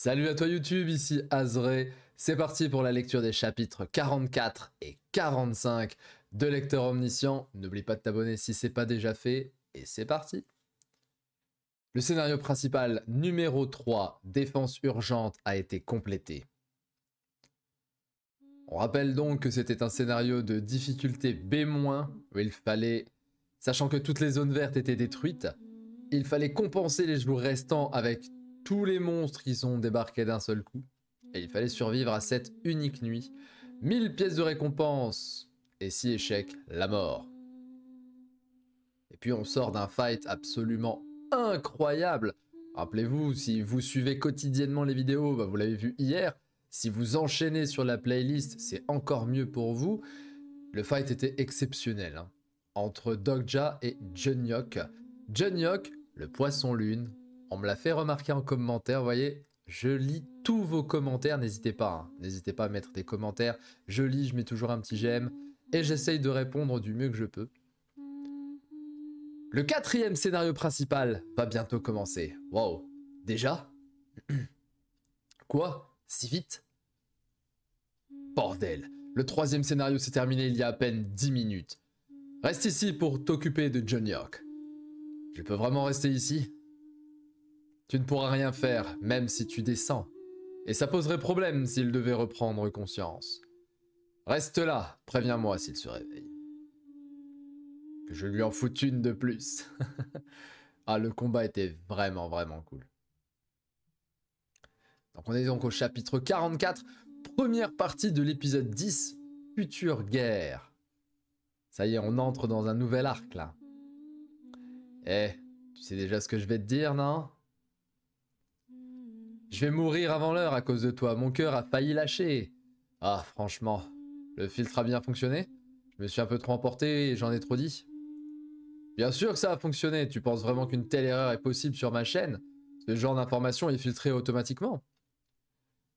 Salut à toi YouTube, ici Azré. C'est parti pour la lecture des chapitres 44 et 45 de Lecteur Omniscient. N'oublie pas de t'abonner si c'est pas déjà fait. Et c'est parti. Le scénario principal numéro 3, Défense urgente, a été complété. On rappelle donc que c'était un scénario de difficulté B-, où il fallait, sachant que toutes les zones vertes étaient détruites, il fallait compenser les jours restants avec tous les monstres qui sont débarqués d'un seul coup. Et il fallait survivre à cette unique nuit. 1000 pièces de récompense. Et si échec, la mort. Et puis on sort d'un fight absolument incroyable. Rappelez-vous, si vous suivez quotidiennement les vidéos, vous l'avez vu hier. Si vous enchaînez sur la playlist, c'est encore mieux pour vous. Le fight était exceptionnel. Entre Dogja et Junyok. Junyok, le poisson lune. On me l'a fait remarquer en commentaire, vous voyez, je lis tous vos commentaires, n'hésitez pas, n'hésitez pas à mettre des commentaires, je lis, je mets toujours un petit j'aime, et j'essaye de répondre du mieux que je peux. Le 4e scénario principal va bientôt commencer. Wow, déjà? Quoi? Si vite? Bordel, le 3e scénario s'est terminé il y a à peine 10 minutes. Reste ici pour t'occuper de Junyok. Je peux vraiment rester ici? Tu ne pourras rien faire, même si tu descends. Et ça poserait problème s'il devait reprendre conscience. Reste là, préviens-moi s'il se réveille. Que je lui en foute une de plus. Ah, le combat était vraiment cool. Donc on est donc au chapitre 44, première partie de l'épisode 10, Future guerre. Ça y est, on entre dans un nouvel arc là. Eh, tu sais déjà ce que je vais te dire, non ? Je vais mourir avant l'heure à cause de toi, mon cœur a failli lâcher. Ah, franchement, le filtre a bien fonctionné? Je me suis un peu trop emporté et j'en ai trop dit. Bien sûr que ça a fonctionné, tu penses vraiment qu'une telle erreur est possible sur ma chaîne? Ce genre d'information est filtré automatiquement.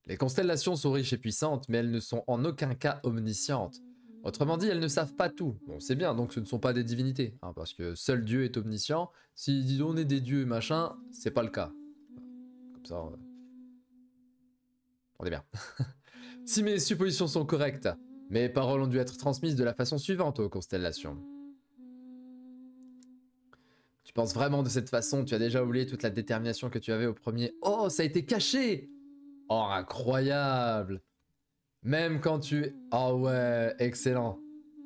Les constellations sont riches et puissantes, mais elles ne sont en aucun cas omniscientes. Autrement dit, elles ne savent pas tout. Bon, c'est bien, donc ce ne sont pas des divinités, parce que seul Dieu est omniscient. Si disons on est des dieux machin, c'est pas le cas. Comme ça, on est bien. Si mes suppositions sont correctes, mes paroles ont dû être transmises de la façon suivante aux constellations. Tu penses vraiment de cette façon? Tu as déjà oublié toute la détermination que tu avais au premier. Oh, ça a été caché! Oh, incroyable! Même quand tu... Oh ouais, excellent.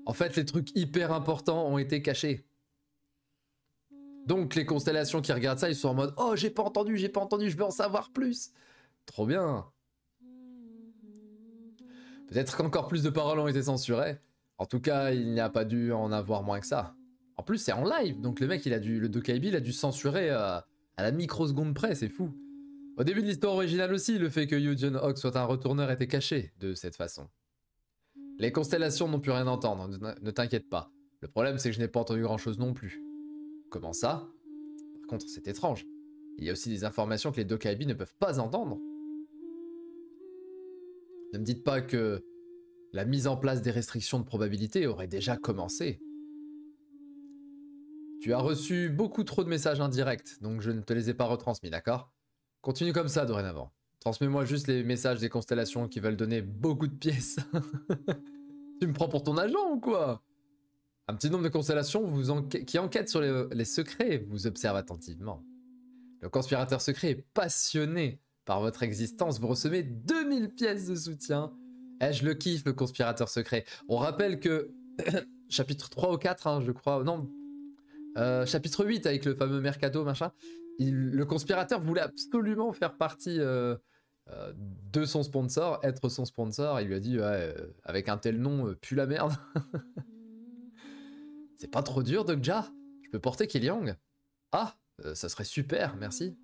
En fait, les trucs hyper importants ont été cachés. Donc les constellations qui regardent ça, ils sont en mode « Oh, j'ai pas entendu, je veux en savoir plus !» Trop bien. Peut-être qu'encore plus de paroles ont été censurées. En tout cas, il n'y a pas dû en avoir moins que ça. En plus, c'est en live, donc le mec, le Dokaibi, il a dû censurer à la microseconde près, c'est fou. Au début de l'histoire originale aussi, le fait que Yu Jun-ok soit un retourneur était caché de cette façon. Les constellations n'ont pu rien entendre, ne t'inquiète pas. Le problème, c'est que je n'ai pas entendu grand-chose non plus. Comment ça? Par contre, c'est étrange. Il y a aussi des informations que les Dokaibi ne peuvent pas entendre. Ne me dites pas que la mise en place des restrictions de probabilité aurait déjà commencé. Tu as reçu beaucoup trop de messages indirects, donc je ne te les ai pas retransmis, d'accord? Continue comme ça dorénavant. Transmets-moi juste les messages des constellations qui veulent donner beaucoup de pièces. Tu me prends pour ton agent ou quoi? Un petit nombre de constellations qui enquêtent sur les secrets vous observent attentivement. Le conspirateur secret est passionné par votre existence. Vous recevez 2000 pièces de soutien. Eh, je le kiffe, le conspirateur secret. On rappelle que chapitre 3 ou 4, je crois, non, chapitre 8 avec le fameux Mercado, machin, le conspirateur voulait absolument faire partie de son sponsor, être son sponsor. Il lui a dit, ouais, avec un tel nom, pue la merde. C'est pas trop dur, Dogja? Je peux porter Kiliang? Ah, ça serait super, merci.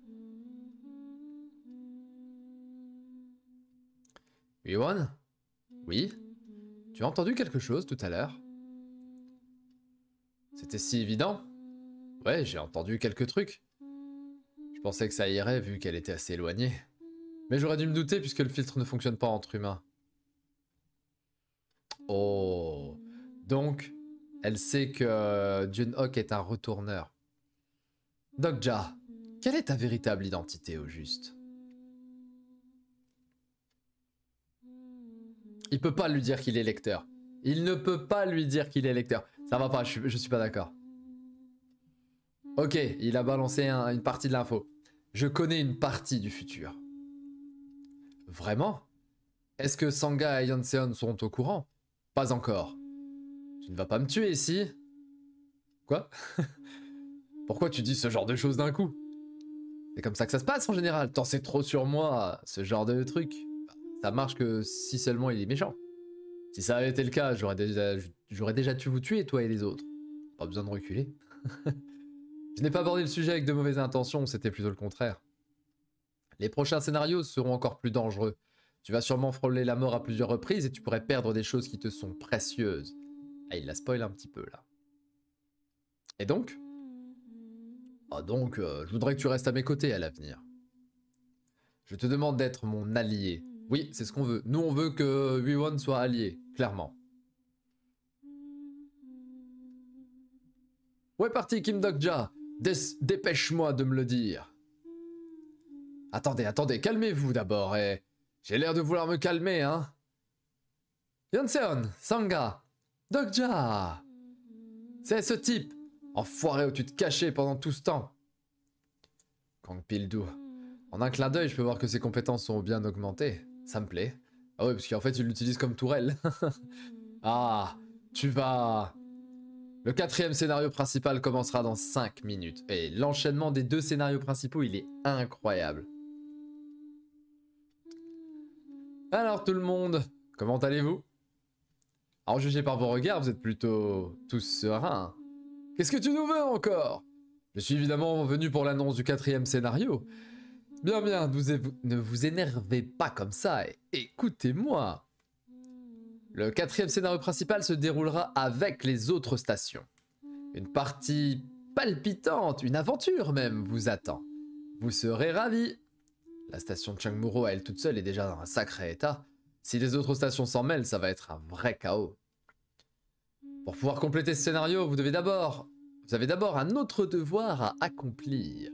Yuan? Oui? Tu as entendu quelque chose tout à l'heure? C'était si évident? Ouais, j'ai entendu quelques trucs. Je pensais que ça irait vu qu'elle était assez éloignée. Mais j'aurais dû me douter puisque le filtre ne fonctionne pas entre humains. Oh. Donc, elle sait que Jun-ok est un retourneur. Dogja, quelle est ta véritable identité au juste? Il peut pas lui dire qu'il est lecteur. Il ne peut pas lui dire qu'il est lecteur. Ça va pas, je suis pas d'accord. Ok, il a balancé une partie de l'info. Je connais une partie du futur. Vraiment? Est-ce que Sangha et Yeonseon sont au courant? Pas encore. Tu ne vas pas me tuer ici? Quoi? Pourquoi tu dis ce genre de choses d'un coup? C'est comme ça que ça se passe en général. T'en sais trop sur moi, ce genre de truc. Ça marche que si seulement il est méchant. Si ça avait été le cas, j'aurais déjà dû vous tuer, toi et les autres. Pas besoin de reculer. Je n'ai pas abordé le sujet avec de mauvaises intentions, c'était plutôt le contraire. Les prochains scénarios seront encore plus dangereux. Tu vas sûrement frôler la mort à plusieurs reprises et tu pourrais perdre des choses qui te sont précieuses. Ah, il la spoil un petit peu là. Et donc? Ah donc, je voudrais que tu restes à mes côtés à l'avenir. Je te demande d'être mon allié. Oui, c'est ce qu'on veut. Nous, on veut que Wee-Won soit allié, clairement. Où est parti Kim Dok-ja? Dépêche-moi de me le dire. Attendez, calmez-vous d'abord, et... J'ai l'air de vouloir me calmer, hein. Yeonseon, Sangha, Dok-ja. C'est ce type, enfoiré où tu te cachais pendant tout ce temps. Kang Pil-do. En un clin d'œil, je peux voir que ses compétences sont bien augmentées. Ça me plaît. Ah oui, parce qu'en fait, il l'utilise comme tourelle. Ah, tu vas... Le 4e scénario principal commencera dans 5 minutes. Et l'enchaînement des 2 scénarios principaux, il est incroyable. Alors tout le monde, comment allez-vous? En jugé par vos regards, vous êtes plutôt tous sereins. Qu'est-ce que tu nous veux encore? Je suis évidemment venu pour l'annonce du 4e scénario. Bien, ne vous énervez pas comme ça et écoutez-moi. Le 4e scénario principal se déroulera avec les autres stations. Une partie palpitante, une aventure même, vous attend. Vous serez ravis. La station de Changmuro à elle toute seule est déjà dans un sacré état. Si les autres stations s'en mêlent, ça va être un vrai chaos. Pour pouvoir compléter ce scénario, vous avez d'abord un autre devoir à accomplir.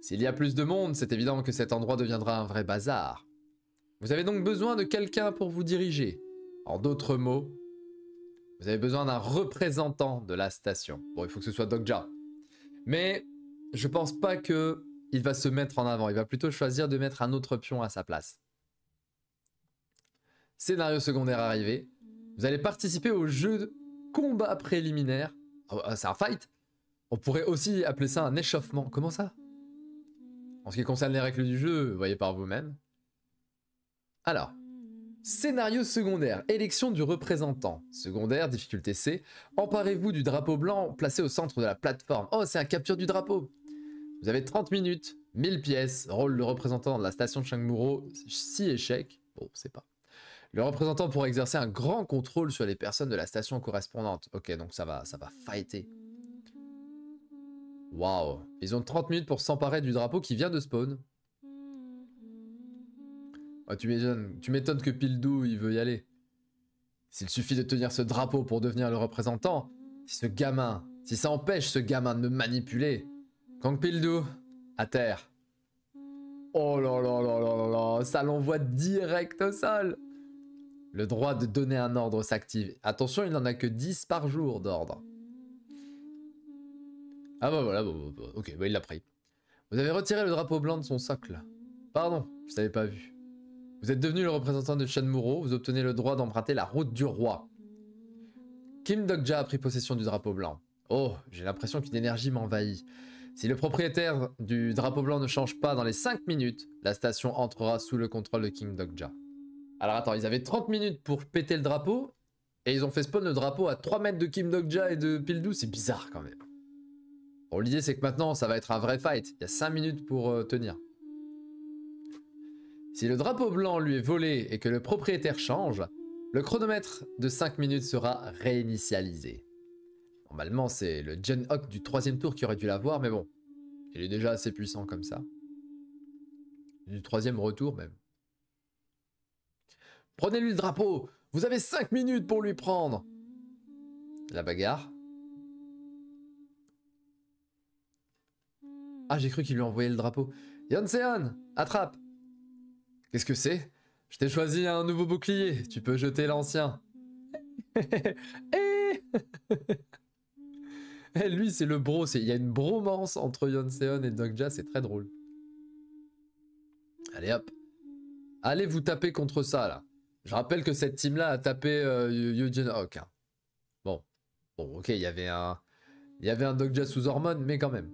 S'il y a plus de monde, c'est évident que cet endroit deviendra un vrai bazar. Vous avez donc besoin de quelqu'un pour vous diriger. En d'autres mots, vous avez besoin d'un représentant de la station. Bon, il faut que ce soit Dok-ja. Mais je pense pas que il va se mettre en avant. Il va plutôt choisir de mettre un autre pion à sa place. Scénario secondaire arrivé. Vous allez participer au jeu de combat préliminaire. Oh, c'est un fight. On pourrait aussi appeler ça un échauffement. Comment ça? En ce qui concerne les règles du jeu, voyez par vous-même. Alors, scénario secondaire, élection du représentant. Secondaire, difficulté C. Emparez-vous du drapeau blanc placé au centre de la plateforme. Oh, c'est un capture du drapeau. Vous avez 30 minutes, 1000 pièces, rôle de représentant de la station de Changmuro, 6 échecs. Bon, c'est pas. Le représentant pourra exercer un grand contrôle sur les personnes de la station correspondante. Ok, donc ça va fighter. Waouh. Ils ont 30 minutes pour s'emparer du drapeau qui vient de spawn. Oh, tu m'étonnes que Pildou il veut y aller. S'il suffit de tenir ce drapeau pour devenir le représentant, si ça empêche ce gamin de me manipuler. Kang Pildou, à terre. Oh là là là là là là, ça l'envoie direct au sol. Le droit de donner un ordre s'active. Attention, il n'en a que 10 par jour d'ordre. Ah bah voilà, ok, bah il l'a pris. Vous avez retiré le drapeau blanc de son socle. Pardon, je t'avais pas vu. Vous êtes devenu le représentant de Changmuro, vous obtenez le droit d'emprunter la route du roi. Kim Dok-ja a pris possession du drapeau blanc. Oh, j'ai l'impression qu'une énergie m'envahit. Si le propriétaire du drapeau blanc ne change pas dans les 5 minutes, la station entrera sous le contrôle de Kim Dok-ja. Alors attends, ils avaient 30 minutes pour péter le drapeau, et ils ont fait spawn le drapeau à 3 mètres de Kim Dok-ja et de Pildou, c'est bizarre quand même. Bon, l'idée c'est que maintenant ça va être un vrai fight, il y a 5 minutes pour tenir. Si le drapeau blanc lui est volé et que le propriétaire change, le chronomètre de 5 minutes sera réinitialisé. Normalement c'est le Gen Hawk du 3e tour qui aurait dû l'avoir, mais bon, il est déjà assez puissant comme ça. Du 3e retour même. Prenez-lui le drapeau, vous avez 5 minutes pour lui prendre. La bagarre. Ah, j'ai cru qu'il lui envoyait le drapeau. Yeonseon, attrape. Qu'est-ce que c'est? Je t'ai choisi un nouveau bouclier, tu peux jeter l'ancien. Eh, lui, c'est le bro. Il y a une bromance entre Yeonseon et Dokja, c'est très drôle. Allez hop. Allez vous taper contre ça, là. Je rappelle que cette team-là a tapé Eugene Hawk. Hein. Bon, ok, il y avait un Dokja sous hormones, mais quand même.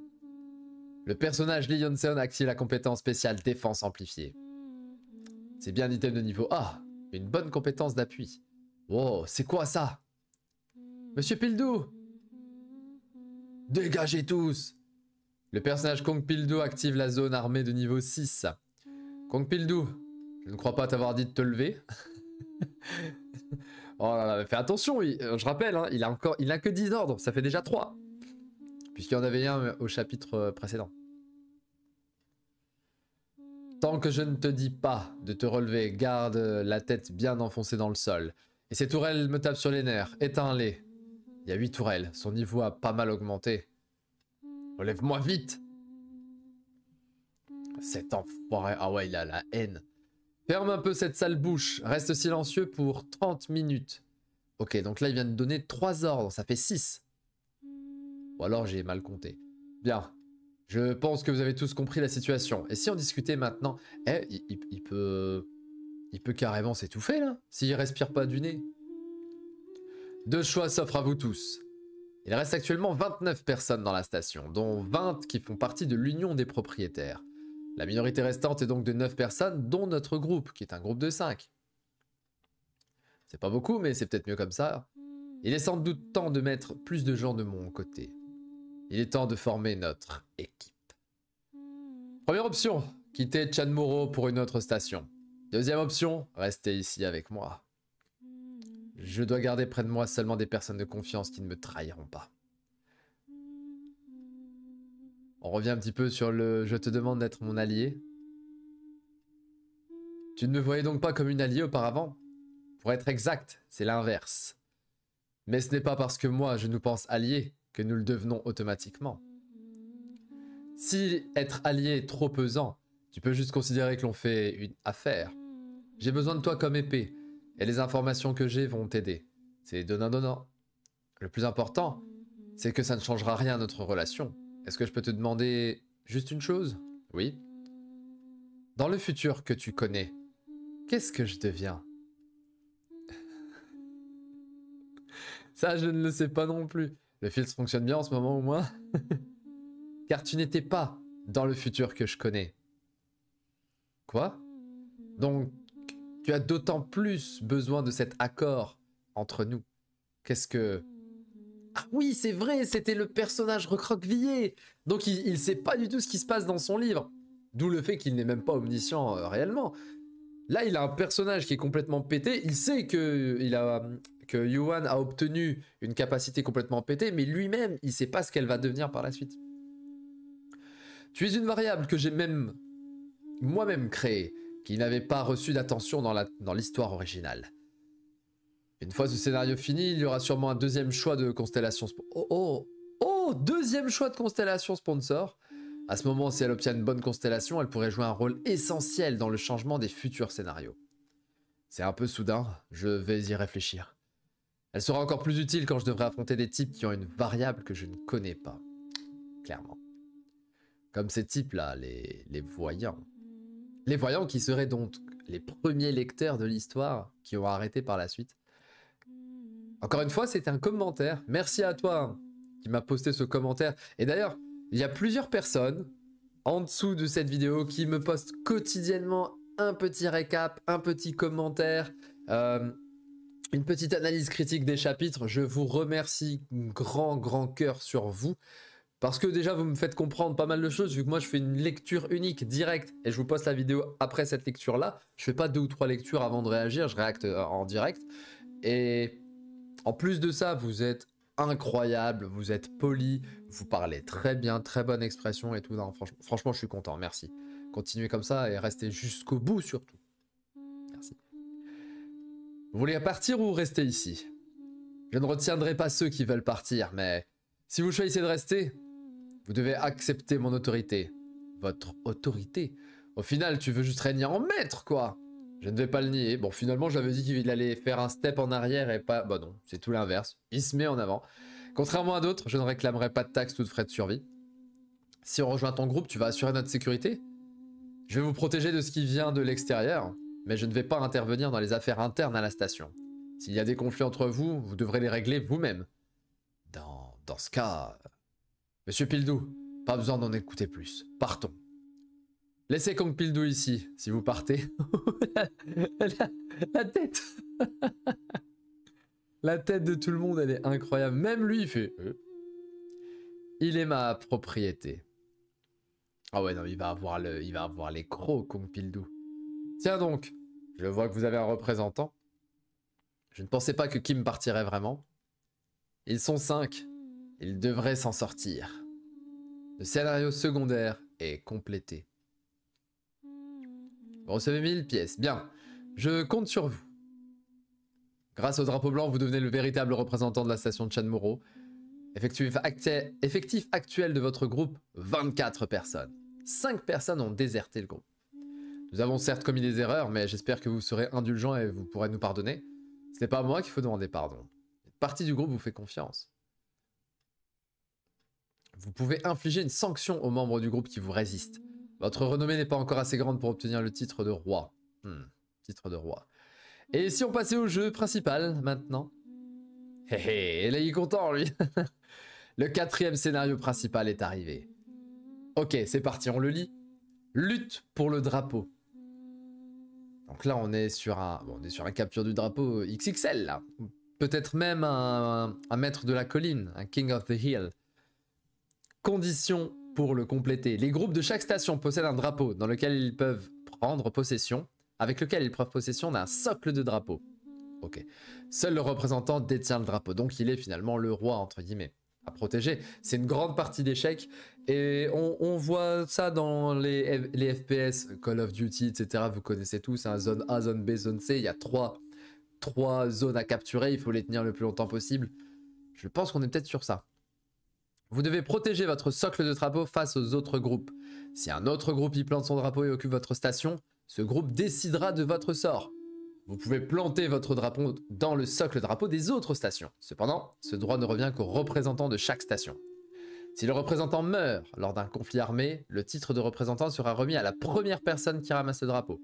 Le personnage Lee Yeonseon active la compétence spéciale défense amplifiée. C'est bien un item de niveau A. Une bonne compétence d'appui. Wow, c'est quoi ça? Monsieur Pildo! Dégagez tous! Le personnage Kong Pildo active la zone armée de niveau 6. Kong Pildo, je ne crois pas t'avoir dit de te lever. Oh là là, fais attention, je rappelle, hein, il a que 10 ordres, ça fait déjà 3. Puisqu'il y en avait un au chapitre précédent. Tant que je ne te dis pas de te relever, garde la tête bien enfoncée dans le sol. Et ces tourelles me tapent sur les nerfs, éteins-les. Il y a 8 tourelles, son niveau a pas mal augmenté. Relève-moi vite! Cet enfoiré, ah ouais, il a la haine. Ferme un peu cette sale bouche, reste silencieux pour 30 minutes. Ok, donc là il vient de donner 3 ordres, ça fait 6. Ou alors j'ai mal compté. Bien, je pense que vous avez tous compris la situation. Et si on discutait maintenant... Eh, il peut carrément s'étouffer là, s'il respire pas du nez. 2 choix s'offrent à vous tous. Il reste actuellement 29 personnes dans la station, dont 20 qui font partie de l'union des propriétaires. La minorité restante est donc de 9 personnes, dont notre groupe, qui est un groupe de 5. C'est pas beaucoup, mais c'est peut-être mieux comme ça. Il est sans doute temps de mettre plus de gens de mon côté. Il est temps de former notre équipe. Première option, quitter Chanmuro pour une autre station. Deuxième option, rester ici avec moi. Je dois garder près de moi seulement des personnes de confiance qui ne me trahiront pas. On revient un petit peu sur le « je te demande d'être mon allié ». Tu ne me voyais donc pas comme une alliée auparavant? Pour être exact, c'est l'inverse. Mais ce n'est pas parce que moi je nous pense alliés que nous le devenons automatiquement. Si être allié est trop pesant, tu peux juste considérer que l'on fait une affaire. J'ai besoin de toi comme épée, et les informations que j'ai vont t'aider. C'est donnant-donnant. Le plus important, c'est que ça ne changera rien à notre relation. Est-ce que je peux te demander juste une chose? Oui. Dans le futur que tu connais, qu'est-ce que je deviens? Ça, je ne le sais pas non plus. Le filtre fonctionne bien en ce moment au moins. Car tu n'étais pas dans le futur que je connais. Quoi? Donc, tu as d'autant plus besoin de cet accord entre nous. Qu'est-ce que... Ah oui, c'est vrai, c'était le personnage recroquevillé. Donc il sait pas du tout ce qui se passe dans son livre. D'où le fait qu'il n'est même pas omniscient réellement. Là, il a un personnage qui est complètement pété. Il sait que Yuan a obtenu une capacité complètement pétée, mais lui-même, il sait pas ce qu'elle va devenir par la suite. Tu es une variable que j'ai même moi-même créée, qui n'avait pas reçu d'attention dans l'histoire originale. Une fois ce scénario fini, il y aura sûrement un deuxième choix de constellation. Deuxième choix de constellation sponsor. À ce moment, si elle obtient une bonne constellation, elle pourrait jouer un rôle essentiel dans le changement des futurs scénarios. C'est un peu soudain, je vais y réfléchir. Elle sera encore plus utile quand je devrai affronter des types qui ont une variable que je ne connais pas. Clairement. Comme ces types-là, les voyants. Les voyants qui seraient donc les premiers lecteurs de l'histoire qui ont arrêté par la suite. Encore une fois, c'était un commentaire. Merci à toi qui m'a posté ce commentaire. Et d'ailleurs, il y a plusieurs personnes en dessous de cette vidéo qui me postent quotidiennement un petit récap, un petit commentaire, une petite analyse critique des chapitres. Je vous remercie grand cœur sur vous. Parce que déjà, vous me faites comprendre pas mal de choses, vu que moi, je fais une lecture unique, directe, et je vous poste la vidéo après cette lecture-là. Je fais pas 2 ou 3 lectures avant de réagir, je réacte en direct. Et en plus de ça, vous êtes incroyable, vous êtes poli, vous parlez très bien, très bonne expression et tout. Non, franchement, je suis content, merci. Continuez comme ça et restez jusqu'au bout surtout. Merci. Vous voulez partir ou rester ici? Je ne retiendrai pas ceux qui veulent partir, mais si vous choisissez de rester, vous devez accepter mon autorité. Votre autorité? Au final, tu veux juste régner en maître, quoi. Je ne vais pas le nier. Bon, finalement, j'avais dit qu'il allait faire un step en arrière et pas... Bah non, c'est tout l'inverse. Il se met en avant. Contrairement à d'autres, je ne réclamerai pas de taxes ou de frais de survie. Si on rejoint ton groupe, tu vas assurer notre sécurité. Je vais vous protéger de ce qui vient de l'extérieur, mais je ne vais pas intervenir dans les affaires internes à la station. S'il y a des conflits entre vous, vous devrez les régler vous-même. Dans ce cas... Monsieur Pildou, pas besoin d'en écouter plus. Partons. Laissez Kong Pildou ici, si vous partez. la tête La tête de tout le monde, elle est incroyable. Même lui, il fait... Il est ma propriété. Ah ouais, non, il va avoir les crocs, Kong Pildou. Tiens donc, je vois que vous avez un représentant. Je ne pensais pas que Kim partirait vraiment. Ils sont 5. Ils devraient s'en sortir. Le scénario secondaire est complété. Vous recevez 1000 pièces. Bien, je compte sur vous. Grâce au drapeau blanc, vous devenez le véritable représentant de la station de Shenmue. Effectif actuel de votre groupe, 24 personnes. 5 personnes ont déserté le groupe. Nous avons certes commis des erreurs, mais j'espère que vous serez indulgents et vous pourrez nous pardonner. Ce n'est pas à moi qu'il faut demander pardon. Une partie du groupe vous fait confiance. Vous pouvez infliger une sanction aux membres du groupe qui vous résistent. Votre renommée n'est pas encore assez grande pour obtenir le titre de roi. Titre de roi. Et si on passait au jeu principal, maintenant? Et là il est content, lui. Le 4e scénario principal est arrivé. Ok, c'est parti, on le lit. Lutte pour le drapeau. Donc là, on est sur un capture du drapeau XXL, là. Peut-être même un maître de la colline, un King of the Hill. Conditions pour le compléter. Les groupes de chaque station possèdent un drapeau dans lequel ils peuvent prendre possession, avec lequel ils prennent possession d'un socle de drapeau. Ok. Seul le représentant détient le drapeau, donc il est finalement le roi, entre guillemets, à protéger. C'est une grande partie d'échecs, et on voit ça dans les FPS, Call of Duty, etc. Vous connaissez tous, hein, zone A, zone B, zone C, il y a trois zones à capturer, il faut les tenir le plus longtemps possible. Je pense qu'on est peut-être sur ça. Vous devez protéger votre socle de drapeau face aux autres groupes. Si un autre groupe y plante son drapeau et occupe votre station, ce groupe décidera de votre sort. Vous pouvez planter votre drapeau dans le socle drapeau des autres stations. Cependant, ce droit ne revient qu'au représentant de chaque station. Si le représentant meurt lors d'un conflit armé, le titre de représentant sera remis à la première personne qui ramasse le drapeau.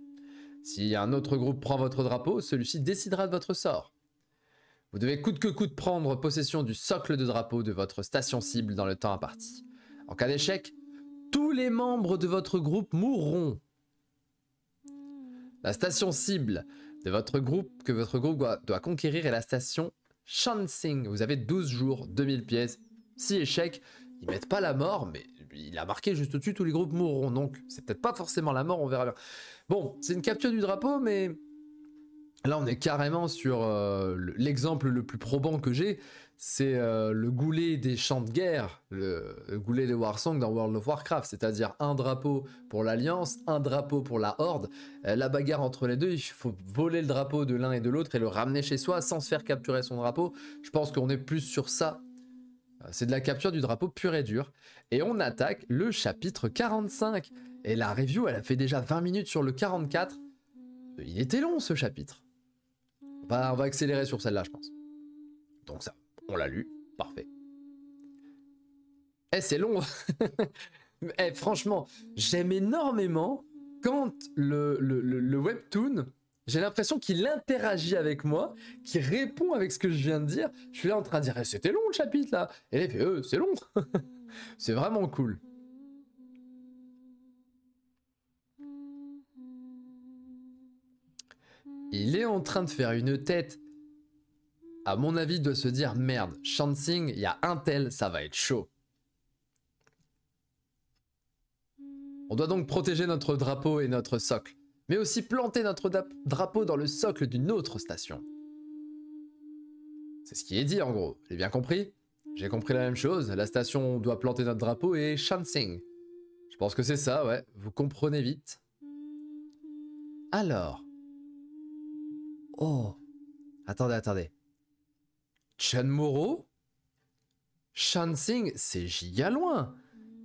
Si un autre groupe prend votre drapeau, celui-ci décidera de votre sort. Vous devez coûte que coûte prendre possession du socle de drapeau de votre station cible dans le temps imparti. En cas d'échec, tous les membres de votre groupe mourront. La station cible de votre groupe que votre groupe doit conquérir est la station Shansing. Vous avez 12 jours, 2000 pièces. Si échec, ils mettent pas la mort, mais il a marqué juste au-dessus, tous les groupes mourront. Donc c'est peut-être pas forcément la mort, on verra bien. Bon, c'est une capture du drapeau, mais... Là, on est carrément sur l'exemple le plus probant que j'ai, c'est le goulet des champs de guerre, le goulet des Warsong dans World of Warcraft, c'est-à-dire un drapeau pour l'Alliance, un drapeau pour la Horde. La bagarre entre les deux, il faut voler le drapeau de l'un et de l'autre et le ramener chez soi sans se faire capturer son drapeau. Je pense qu'on est plus sur ça. C'est de la capture du drapeau pur et dur. Et on attaque le chapitre 45. Et la review, elle a fait déjà 20 minutes sur le 44. Il était long, ce chapitre. On va accélérer sur celle-là, je pense. Donc ça, on l'a lu. Parfait. Eh, c'est long. Eh, franchement, j'aime énormément quand le webtoon, j'ai l'impression qu'il interagit avec moi, qu'il répond avec ce que je viens de dire. Je suis là en train de dire, eh, c'était long le chapitre, là. Et là, il fait, c'est long. C'est vraiment cool. Il est en train de faire une tête. À mon avis, il doit se dire, merde, Shansing, il y a un tel, ça va être chaud. On doit donc protéger notre drapeau et notre socle, mais aussi planter notre drapeau dans le socle d'une autre station. C'est ce qui est dit en gros, j'ai bien compris? J'ai compris la même chose, la station doit planter notre drapeau et Shansing. Je pense que c'est ça, ouais, vous comprenez vite. Alors... Oh, attendez. Shenmue, Shansing, c'est giga loin.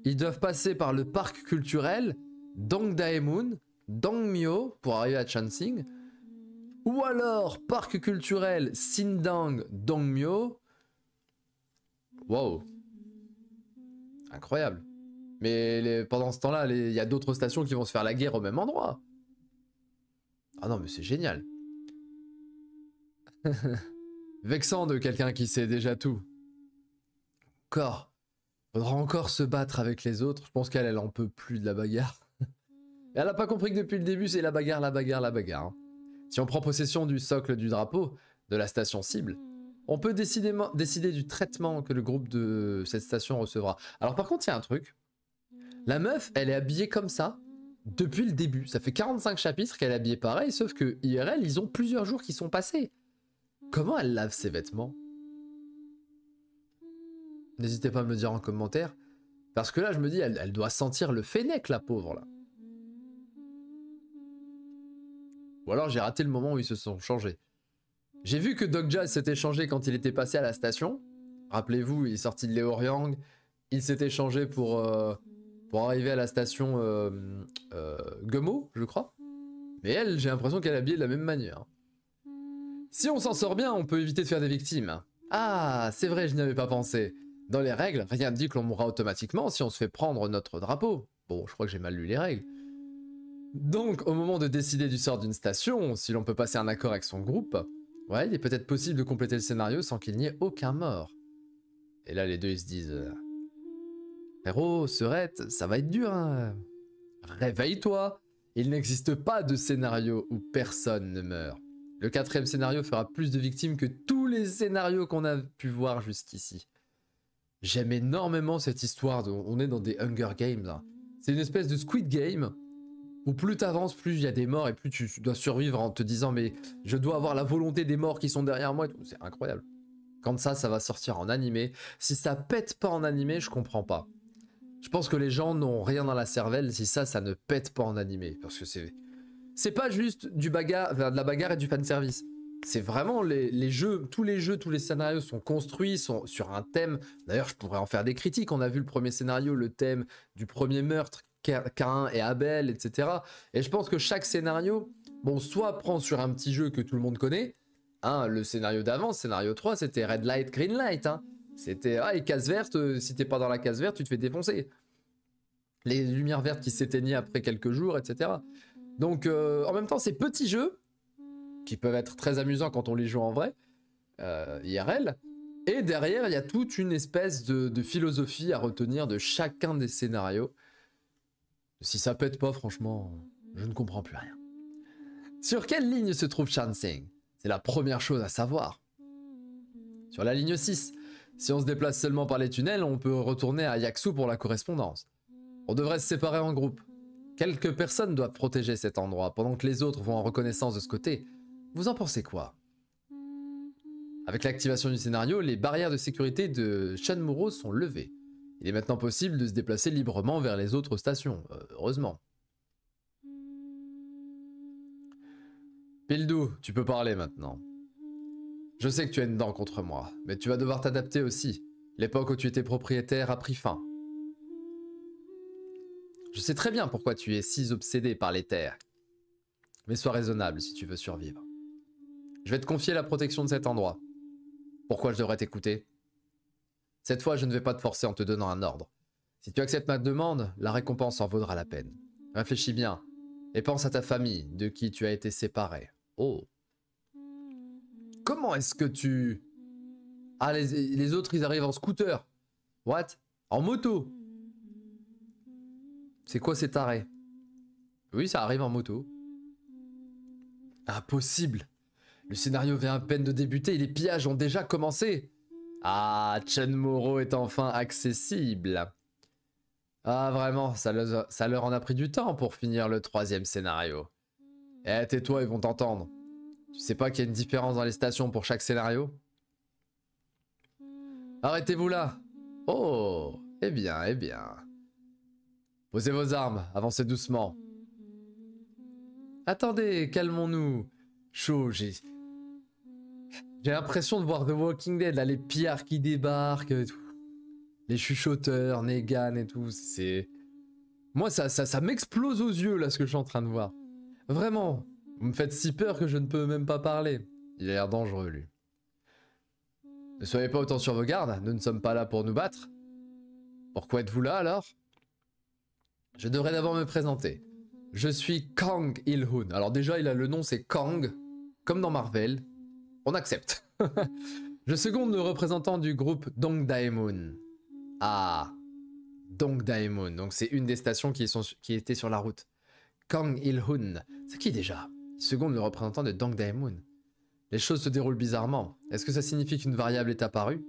Ils doivent passer par le parc culturel Dongdaemun, Dongmyo pour arriver à Shansing. Ou alors, parc culturel Sindang Dongmyo. Wow. Incroyable. Mais pendant ce temps-là, il y a d'autres stations qui vont se faire la guerre au même endroit. Ah non, mais c'est génial. Vexant de quelqu'un qui sait déjà tout. Encore. Faudra encore se battre avec les autres. Je pense qu'elle en peut plus de la bagarre. Elle a pas compris que depuis le début, c'est la bagarre, la bagarre, la bagarre. Hein. Si on prend possession du socle du drapeau, de la station cible, on peut décider du traitement que le groupe de cette station recevra. Alors par contre, il y a un truc. La meuf, elle est habillée comme ça depuis le début. Ça fait 45 chapitres qu'elle est habillée pareil, sauf que IRL, ils ont plusieurs jours qui sont passés. Comment elle lave ses vêtements? N'hésitez pas à me le dire en commentaire. Parce que là, je me dis, elle doit sentir le fennec, la pauvre, là. Ou alors j'ai raté le moment où ils se sont changés. J'ai vu que Doc Jazz s'était changé quand il était passé à la station. Rappelez-vous, il est sorti de Léoriang. Il s'était changé pour arriver à la station Gummo, je crois. Mais elle, j'ai l'impression qu'elle est habillée de la même manière. Si on s'en sort bien, on peut éviter de faire des victimes. Ah, c'est vrai, je n'y avais pas pensé. Dans les règles, rien ne dit que l'on mourra automatiquement si on se fait prendre notre drapeau. Bon, je crois que j'ai mal lu les règles. Donc, au moment de décider du sort d'une station, si l'on peut passer un accord avec son groupe, ouais, il est peut-être possible de compléter le scénario sans qu'il n'y ait aucun mort. Et là, les deux, ils se disent... Frérot, Serette, ça va être dur, hein. Réveille-toi. Il n'existe pas de scénario où personne ne meurt. Le 4e scénario fera plus de victimes que tous les scénarios qu'on a pu voir jusqu'ici. J'aime énormément cette histoire, on est dans des Hunger Games. Hein. C'est une espèce de Squid Game, où plus t'avances, plus il y a des morts, et plus tu dois survivre en te disant « mais je dois avoir la volonté des morts qui sont derrière moi ». C'est incroyable. Quand ça va sortir en animé. Si ça pète pas en animé, je comprends pas. Je pense que les gens n'ont rien dans la cervelle si ça ne pète pas en animé. Parce que c'est pas juste de la bagarre et du fanservice. C'est vraiment les jeux, tous les scénarios sont construits, sont sur un thème. D'ailleurs, je pourrais en faire des critiques. On a vu le premier scénario, le thème du premier meurtre, Cain et Abel, etc. Et je pense que chaque scénario, bon, soit prend sur un petit jeu que tout le monde connaît. Hein, le scénario d'avant, scénario 3, c'était Red Light, Green Light. Hein. C'était, les cases vertes, si t'es pas dans la case verte, tu te fais défoncer. Les lumières vertes qui s'éteignaient après quelques jours, etc. Donc, en même temps, ces petits jeux, qui peuvent être très amusants quand on les joue en vrai, IRL, et derrière, il y a toute une espèce de philosophie à retenir de chacun des scénarios. Si ça pète pas, franchement, je ne comprends plus rien. Sur quelle ligne se trouve Shansing? C'est la première chose à savoir. Sur la ligne 6. Si on se déplace seulement par les tunnels, on peut retourner à Yaksu pour la correspondance. On devrait se séparer en groupe. Quelques personnes doivent protéger cet endroit, pendant que les autres vont en reconnaissance de ce côté. Vous en pensez quoi? Avec l'activation du scénario, les barrières de sécurité de Shenmue sont levées. Il est maintenant possible de se déplacer librement vers les autres stations, heureusement. Pildou, tu peux parler maintenant. Je sais que tu as une dent contre moi, mais tu vas devoir t'adapter aussi. L'époque où tu étais propriétaire a pris fin. Je sais très bien pourquoi tu es si obsédé par les terres. Mais sois raisonnable si tu veux survivre. Je vais te confier la protection de cet endroit. Pourquoi je devrais t'écouter? Cette fois, je ne vais pas te forcer en te donnant un ordre. Si tu acceptes ma demande, la récompense en vaudra la peine. Réfléchis bien, et pense à ta famille, de qui tu as été séparé. Oh. Comment est-ce que tu... Ah, les autres, ils arrivent en scooter. What? En moto? C'est quoi ces tarés? Oui, ça arrive en moto. Impossible. Le scénario vient à peine de débuter et les pillages ont déjà commencé. Ah, Shenmue est enfin accessible. Ah, vraiment, ça leur en a pris du temps pour finir le 3e scénario. Eh, tais-toi, ils vont t'entendre. Tu sais pas qu'il y a une différence dans les stations pour chaque scénario? Arrêtez-vous là. Oh, eh bien, eh bien. Posez vos armes, avancez doucement. Attendez, calmons-nous. Chaud, j'ai l'impression de voir The Walking Dead, là, les pillards qui débarquent, et tout. Les chuchoteurs, Negan et tout, c'est... Moi, ça m'explose aux yeux, là, ce que je suis en train de voir. Vraiment, Vous me faites si peur que je ne peux même pas parler. Il a l'air dangereux, lui. Ne soyez pas autant sur vos gardes, nous ne sommes pas là pour nous battre. Pourquoi êtes-vous là, alors? Je devrais d'abord me présenter. Je suis Kang Il-hun. Alors déjà, il a le nom, c'est Kang, comme dans Marvel. On accepte. Je seconde le représentant du groupe Dongdaemun. Ah, Dongdaemun. Donc c'est une des stations qui était sur la route. Kang Il-hun. C'est qui déjà? Il seconde le représentant de Dongdaemun. Les choses se déroulent bizarrement. Est-ce que ça signifie qu'une variable est apparue?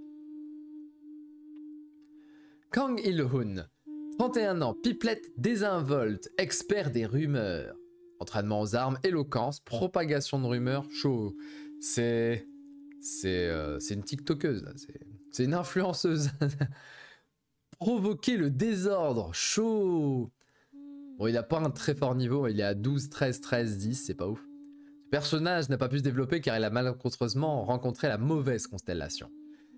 Kang Il-hun. 31 ans, pipelette désinvolte, expert des rumeurs. Entraînement aux armes, éloquence, propagation de rumeurs, chaud. C'est une TikTokeuse, c'est une influenceuse. Provoquer le désordre, chaud. Bon, il a pas un très fort niveau, il est à 12, 13, 13, 10, c'est pas ouf. Ce personnage n'a pas pu se développer car il a malencontreusement rencontré la mauvaise constellation.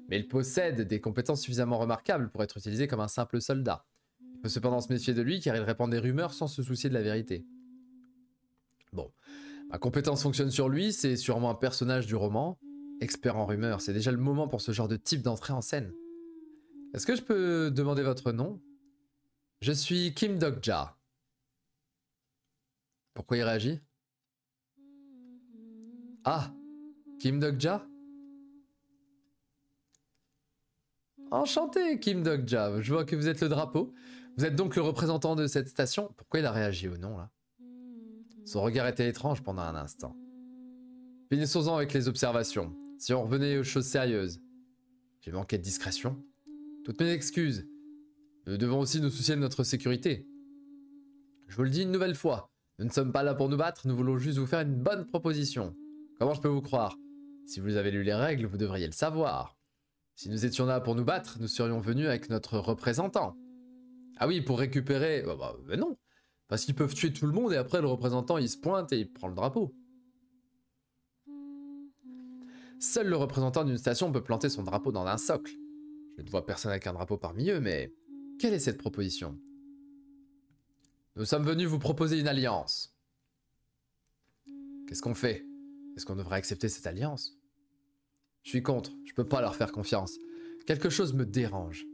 Mais il possède des compétences suffisamment remarquables pour être utilisé comme un simple soldat. Il faut cependant se méfier de lui car il répand des rumeurs sans se soucier de la vérité. Bon, ma compétence fonctionne sur lui, c'est sûrement un personnage du roman. Expert en rumeurs, c'est déjà le moment pour ce genre de type d'entrée en scène. Est-ce que je peux demander votre nom? Je suis Kim Dok-ja. Pourquoi il réagit? Ah, Kim Dok-ja? Enchanté, Kim Dok-ja. Je vois que vous êtes le drapeau. Vous êtes donc le représentant de cette station. Pourquoi il a réagi au nom, là? Son regard était étrange pendant un instant. Finissons-en avec les observations. Si on revenait aux choses sérieuses. J'ai manqué de discrétion. Toutes mes excuses. Nous devons aussi nous soucier de notre sécurité. Je vous le dis une nouvelle fois. Nous ne sommes pas là pour nous battre, nous voulons juste vous faire une bonne proposition. Comment je peux vous croire? Si vous avez lu les règles, vous devriez le savoir. Si nous étions là pour nous battre, nous serions venus avec notre représentant. Ah oui, pour récupérer... mais non. Parce qu'ils peuvent tuer tout le monde et après le représentant il se pointe et il prend le drapeau. Seul le représentant d'une station peut planter son drapeau dans un socle. Je ne vois personne avec un drapeau parmi eux, mais... Quelle est cette proposition? Nous sommes venus vous proposer une alliance. Qu'est-ce qu'on fait? Est-ce qu'on devrait accepter cette alliance? Je suis contre, je peux pas leur faire confiance. Quelque chose me dérange.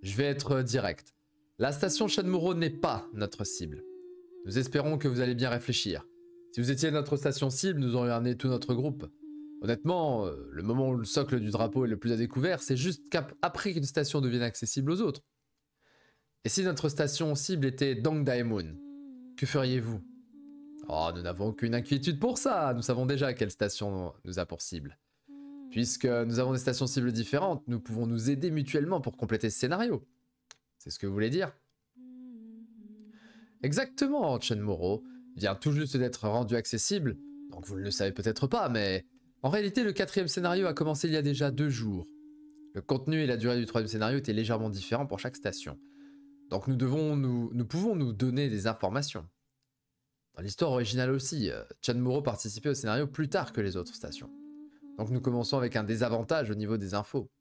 Je vais être direct. La station Shenmue n'est pas notre cible. Nous espérons que vous allez bien réfléchir. Si vous étiez notre station cible, nous aurions amené tout notre groupe. Honnêtement, le moment où le socle du drapeau est le plus à découvert, c'est juste qu'après qu'une station devienne accessible aux autres. Et si notre station cible était Dongdaemun, que feriez-vous? Oh, nous n'avons aucune inquiétude pour ça, nous savons déjà quelle station nous a pour cible. Puisque nous avons des stations cibles différentes, nous pouvons nous aider mutuellement pour compléter ce scénario. C'est ce que vous voulez dire? Exactement, Shenmue vient tout juste d'être rendu accessible, donc vous ne le savez peut-être pas, mais en réalité le 4e scénario a commencé il y a déjà 2 jours. Le contenu et la durée du 3e scénario étaient légèrement différents pour chaque station. Donc nous pouvons nous donner des informations. Dans l'histoire originale aussi, Shenmue participait au scénario plus tard que les autres stations. Donc nous commençons avec un désavantage au niveau des infos.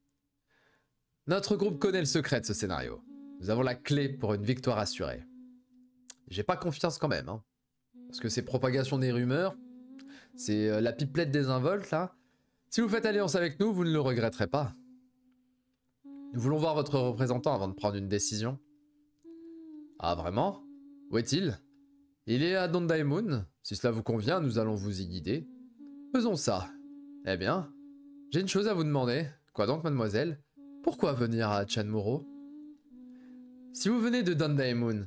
Notre groupe connaît le secret de ce scénario. Nous avons la clé pour une victoire assurée. J'ai pas confiance quand même, hein. Parce que c'est propagation des rumeurs, c'est la pipelette désinvolte là. Si vous faites alliance avec nous, vous ne le regretterez pas. Nous voulons voir votre représentant avant de prendre une décision. Ah vraiment? Où est-il? Il est à Dongdaemun. Si cela vous convient, nous allons vous y guider. Faisons ça. Eh bien, j'ai une chose à vous demander. Quoi donc, mademoiselle? Pourquoi venir à Shenmue? Si vous venez de Dongdaemun,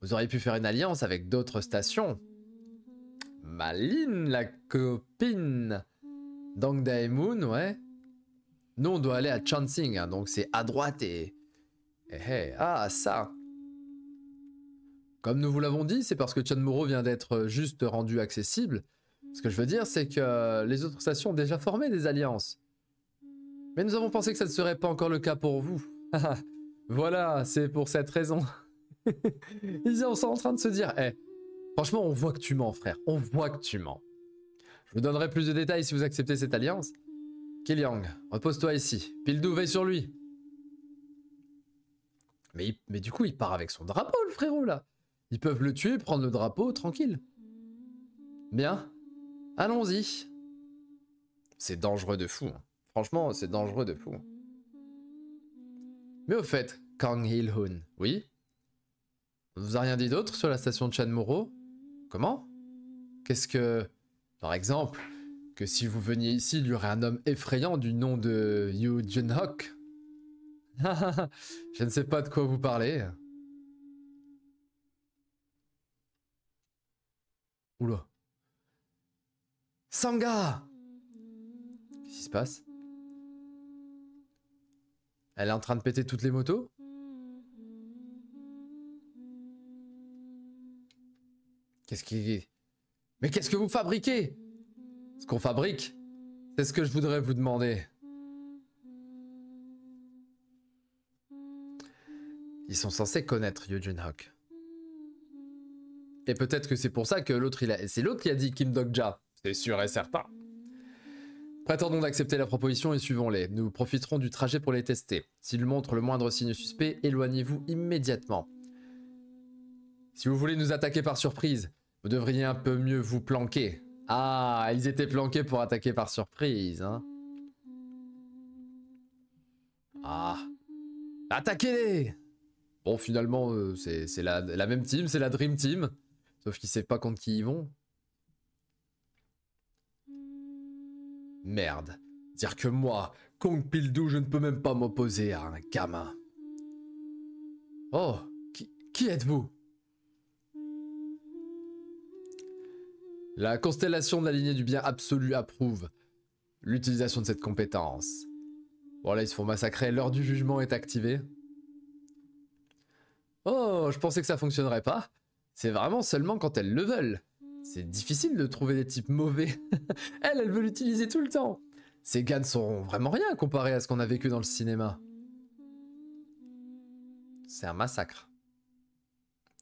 vous auriez pu faire une alliance avec d'autres stations. Maline, la copine. Dongdaemun, ouais. Nous, on doit aller à Chansing, hein, donc c'est à droite et... Ah, ça. Comme nous vous l'avons dit, c'est parce que Shenmue vient d'être juste rendu accessible. Ce que je veux dire, c'est que les autres stations ont déjà formé des alliances. Mais nous avons pensé que ça ne serait pas encore le cas pour vous. Voilà, c'est pour cette raison. Ils sont en train de se dire, franchement, on voit que tu mens, frère. On voit que tu mens. Je vous donnerai plus de détails si vous acceptez cette alliance. Kiliang, repose-toi ici. Pildu, veille sur lui. Mais du coup, il part avec son drapeau, le frérot, là. Ils peuvent le tuer, prendre le drapeau, tranquille. Bien. Allons-y. C'est dangereux de fou. Franchement, c'est dangereux de fou. Mais au fait, Kang Il-hoon, oui? On vous a rien dit d'autre sur la station de Chanmoro? Comment? Qu'est-ce que... Par exemple, que si vous veniez ici, il y aurait un homme effrayant du nom de Yoo Jun-hock. Je ne sais pas de quoi vous parlez. Oula. Sangha! Qu'est-ce qui se passe? Elle est en train de péter toutes les motos? Qu'est-ce qui... Mais qu'est-ce que vous fabriquez? Ce qu'on fabrique, c'est ce que je voudrais vous demander. Ils sont censés connaître Yoo Jun-hock. Et peut-être que c'est pour ça que l'autre, c'est l'autre qui a dit Kim Dok-ja. C'est sûr et certain. Prétendons d'accepter la proposition et suivons-les. Nous profiterons du trajet pour les tester. S'ils montrent le moindre signe suspect, éloignez-vous immédiatement. Si vous voulez nous attaquer par surprise, vous devriez un peu mieux vous planquer. Ah, ils étaient planqués pour attaquer par surprise, hein. Ah. Attaquez-les! Bon, finalement, c'est la même team, c'est la Dream Team. Sauf qu'ils ne savent pas contre qui ils vont. Merde. Dire que moi, Kong Pil-do, je ne peux même pas m'opposer à un gamin. Oh, qui êtes-vous? La constellation de la lignée du bien absolu approuve l'utilisation de cette compétence. Bon là, ils se font massacrer, l'heure du jugement est activée. Oh, je pensais que ça fonctionnerait pas. C'est vraiment seulement quand elles le veulent. C'est difficile de trouver des types mauvais. Elle veut l'utiliser tout le temps. Ces gars ne sont vraiment rien comparé à ce qu'on a vécu dans le cinéma. C'est un massacre.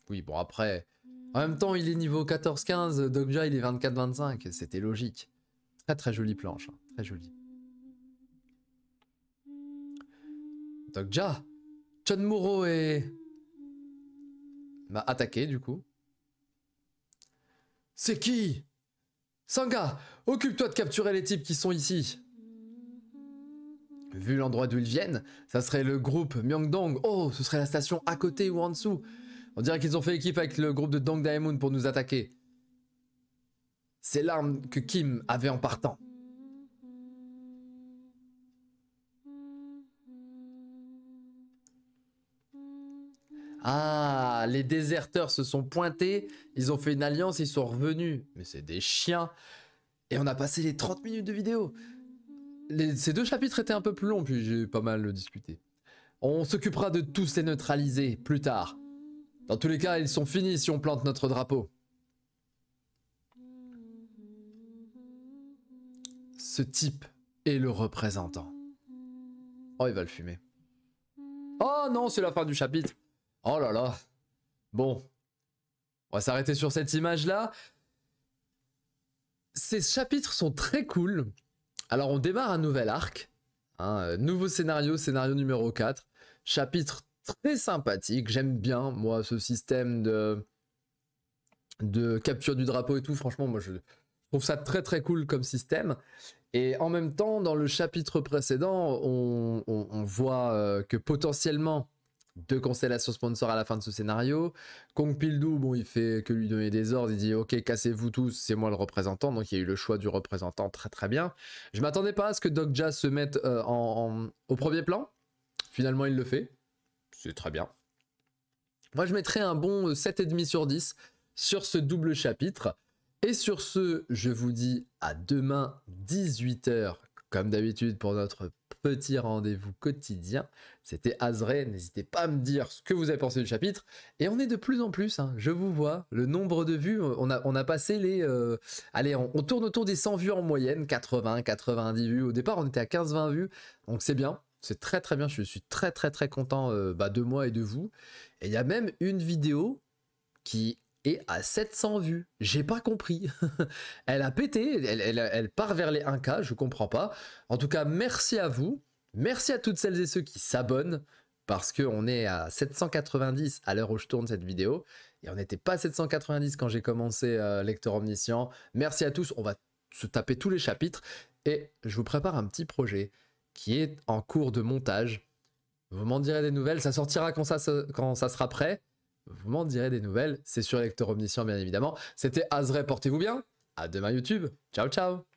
Oui, bon après... En même temps, il est niveau 14-15, Dok-ja il est 24-25, c'était logique. Très très jolie planche, hein. Très jolie. Dok-ja, Chanmoro m'a attaqué du coup. C'est qui? Sangha, occupe-toi de capturer les types qui sont ici. Vu l'endroit d'où ils viennent, ça serait le groupe Myeongdong. Oh, ce serait la station à côté ou en dessous. On dirait qu'ils ont fait équipe avec le groupe de Dong Daemun pour nous attaquer. C'est l'arme que Kim avait en partant. Ah, les déserteurs se sont pointés, ils ont fait une alliance, ils sont revenus. Mais c'est des chiens. Et on a passé les 30 minutes de vidéo. Ces deux chapitres étaient un peu plus longs, puis j'ai pas mal discuté. On s'occupera de tous les neutraliser plus tard. Dans tous les cas, ils sont finis si on plante notre drapeau. Ce type est le représentant. Oh, il va le fumer. Oh non, c'est la fin du chapitre. Oh là là. Bon. On va s'arrêter sur cette image-là. Ces chapitres sont très cool. Alors, on démarre un nouvel arc. Hein, nouveau scénario, scénario numéro 4. Chapitre très sympathique. J'aime bien, moi, ce système de capture du drapeau et tout. Franchement, moi, je trouve ça très très cool comme système. Et en même temps, dans le chapitre précédent, on voit que potentiellement, 2 constellations sponsors à la fin de ce scénario. Kong Pil-do, bon, il fait que lui donner des ordres, il dit ok, cassez-vous tous, c'est moi le représentant, donc il y a eu le choix du représentant, très très bien. Je m'attendais pas à ce que Dok-ja se mette au premier plan, finalement il le fait, c'est très bien. Moi je mettrais un bon 7,5 sur 10 sur ce double chapitre, et sur ce, je vous dis à demain 18 h, comme d'habitude pour notre petit rendez-vous quotidien. C'était Azray, n'hésitez pas à me dire ce que vous avez pensé du chapitre. Et on est de plus en plus, hein, je vous vois, le nombre de vues, on a passé les... allez, on tourne autour des 100 vues en moyenne, 80, 90 vues. Au départ, on était à 15-20 vues, donc c'est bien, c'est très très bien, je suis très très très content de moi et de vous. Et il y a même une vidéo qui est à 700 vues, j'ai pas compris. Elle a pété, elle part vers les 1K, je comprends pas. En tout cas, merci à vous, merci à toutes celles et ceux qui s'abonnent, parce qu'on est à 790 à l'heure où je tourne cette vidéo, Et on n'était pas 790 quand j'ai commencé Lecteur Omniscient. Merci à tous, on va se taper tous les chapitres. Et je vous prépare un petit projet qui est en cours de montage. Vous m'en direz des nouvelles, ça sortira quand ça sera prêt. Vous m'en direz des nouvelles, c'est sur Lecteur Omniscient bien évidemment. C'était Azray, portez-vous bien. À demain YouTube. Ciao ciao.